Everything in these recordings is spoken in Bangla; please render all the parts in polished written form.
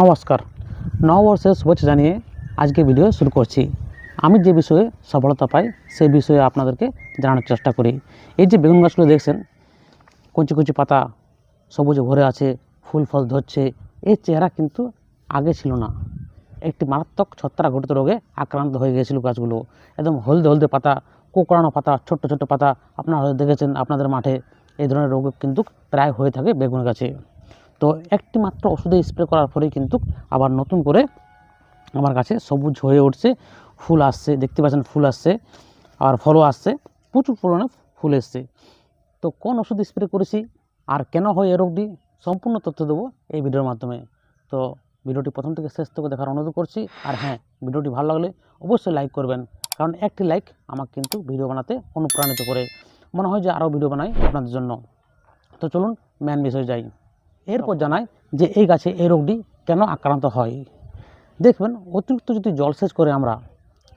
নমস্কার, নববর্ষের শুভেচ্ছা জানিয়ে আজকে ভিডিও শুরু করছি। আমি যে বিষয়ে সফলতা পাই সেই বিষয়ে আপনাদেরকে জানানোর চেষ্টা করি। এই যে বেগুন গাছগুলো দেখছেন, কচি কচি পাতা সবুজে ভরে আছে, ফুল ফল ধরছে, এই চেহারা কিন্তু আগে ছিল না। একটি মারাত্মক ছত্রাক ঘটিত রোগে আক্রান্ত হয়ে গিয়েছিল গাছগুলো। একদম হলদে হলদে পাতা, কোঁকড়ানো পাতা, ছোট্ট ছোট্ট পাতা। আপনারা হয়তো দেখেছেন আপনাদের মাঠে এই ধরনের রোগ কিন্তু প্রায় হয়ে থাকে বেগুন গাছে। তো একটি মাত্র ওষুধে স্প্রে করার পরেই কিন্তু আবার নতুন করে আমার কাছে সবুজ হয়ে উঠছে, ফুল আসছে, দেখতে পাচ্ছেন ফুল আসছে, আর ফলও আসছে, প্রচুর পরিমাণে ফুল এসছে। তো কোন ওষুধ স্প্রে করেছি আর কেন হয় এই রোগটি, সম্পূর্ণ তথ্য দেবো এই ভিডিওর মাধ্যমে। তো ভিডিওটি প্রথম থেকে শেষ থেকে দেখার অনুরোধ করছি। আর হ্যাঁ, ভিডিওটি ভালো লাগলে অবশ্যই লাইক করবেন, কারণ একটি লাইক আমাকে কিন্তু ভিডিও বানাতে অনুপ্রাণিত করে। মনে হয় যে আরও ভিডিও বানাই আপনাদের জন্য। তো চলুন মেন বিষয়ে যাই। এরপর জানাই যে এই গাছে এই রোগটি কেন আক্রান্ত হয়। দেখবেন, অতিরিক্ত যদি জলসেচ করে আমরা,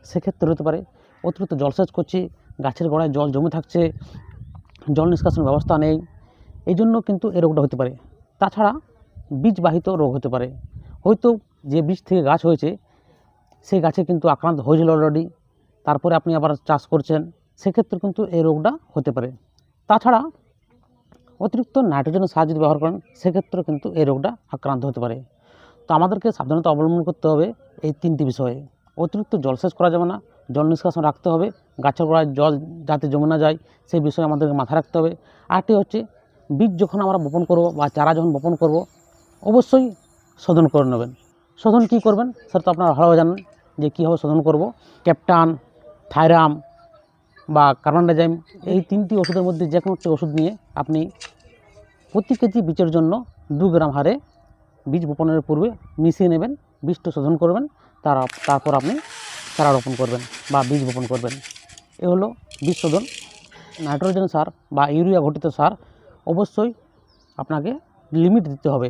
সেক্ষেত্রে হতে পারে অতিরিক্ত জলসেচ করছি, গাছের গোড়ায় জল জমে থাকছে, জল নিষ্কাশন ব্যবস্থা নেই, এই জন্য কিন্তু এই রোগটা হতে পারে। তাছাড়া বীজবাহিত রোগ হতে পারে, হয়তো যে বীজ থেকে গাছ হয়েছে সেই গাছে কিন্তু আক্রান্ত হয়েছিল অলরেডি, তারপরে আপনি আবার চাষ করছেন, সেক্ষেত্রে কিন্তু এই রোগটা হতে পারে। তাছাড়া অতিরিক্ত নাইট্রোজেনের সার যদি ব্যবহার করেন, সেক্ষেত্রেও কিন্তু এই রোগটা আক্রান্ত হতে পারে। তো আমাদেরকে সাবধানতা অবলম্বন করতে হবে এই তিনটি বিষয়ে। অতিরিক্ত জলসেচ করা যাবে না, জল নিষ্কাশন রাখতে হবে, গাছের গোড়ায় জল যাতে জমে না যায় সেই বিষয়ে আমাদেরকে মাথায় রাখতে হবে। আরেকটি হচ্ছে, বীজ যখন আমরা বপন করব বা চারা যখন বপন করব, অবশ্যই শোধন করে নেবেন। শোধন কী করবেন সেটা তো আপনারা ভালোভাবে জানেন যে কীভাবে শোধন করব। ক্যাপটান, থাইরাম বা কার্বনডাইজাম, এই তিনটি ওষুধের মধ্যে যে কোনো একটি ওষুধ নিয়ে আপনি প্রতি কেজি বীজের জন্য 2 গ্রাম হারে বীজ বপনের পূর্বে মিশিয়ে নেবেন, বীজটা শোধন করবেন, তারপর আপনি চারা রোপণ করবেন বা বীজ বপন করবেন। এ হলো বীজ শোধন। নাইট্রোজেন সার বা ইউরিয়া ঘটিত সার অবশ্যই আপনাকে লিমিট দিতে হবে,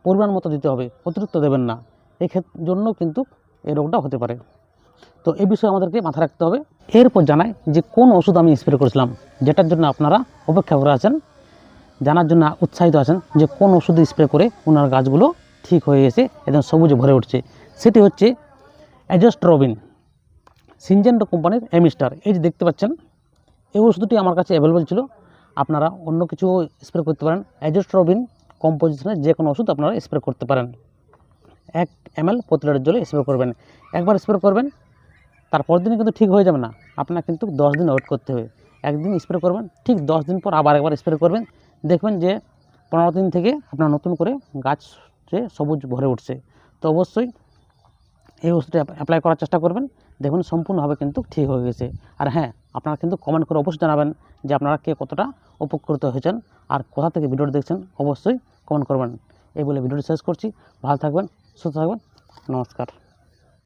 পরিমাণ মতো দিতে হবে, অতিরিক্ত দেবেন না। এই জন্য কিন্তু এই রোগটা হতে পারে। তো এই বিষয়ে আমাদেরকে মাথায় রাখতে হবে। এরপর জানাই যে কোন ওষুধ আমি স্প্রে করেছিলাম, যেটার জন্য আপনারা অপেক্ষা করে আছেন, জানার জন্য উৎসাহিত আছেন যে কোন ওষুধ স্প্রে করে ওনার গাছগুলো ঠিক হয়ে গেছে, একদম সবুজে ভরে উঠছে। সেটি হচ্ছে অ্যাজোস্ট্রোবিন, সিনজেন্টা কোম্পানির এমিস্টার। এই যে দেখতে পাচ্ছেন, এই ওষুধটি আমার কাছে অ্যাভেলেবেল ছিল। আপনারা অন্য কিছু স্প্রে করতে পারেন, অ্যাজোস্ট্রোবিন কম্পোজিশনের যে কোনো ওষুধ আপনারা স্প্রে করতে পারেন। 1 ml প্রতি লিটার জলে স্প্রে করবেন। একবার স্প্রে করবেন, তারপর দিনে কিন্তু ঠিক হয়ে যাবে না, আপনার কিন্তু 10 দিন ওয়েট করতে হবে। একদিন স্প্রে করবেন, ঠিক 10 দিন পর আবার একবার স্প্রে করবেন, দেখবেন যে 15 দিন থেকে আপনার নতুন করে গাছে সবুজ ভরে উঠছে। তো অবশ্যই এই ওষুধটা অ্যাপ্লাই করার চেষ্টা করবেন, দেখুন সম্পূর্ণভাবে কিন্তু ঠিক হয়ে গেছে। আর হ্যাঁ, আপনারা কিন্তু কমেন্ট করে অবশ্যই জানাবেন যে আপনারা কে কতটা উপকৃত হয়েছেন আর কোথা থেকে ভিডিওটি দেখছেন, অবশ্যই কমেন্ট করবেন। এই বলে ভিডিওটি শেষ করছি। ভালো থাকবেন, সুস্থ থাকবেন, নমস্কার।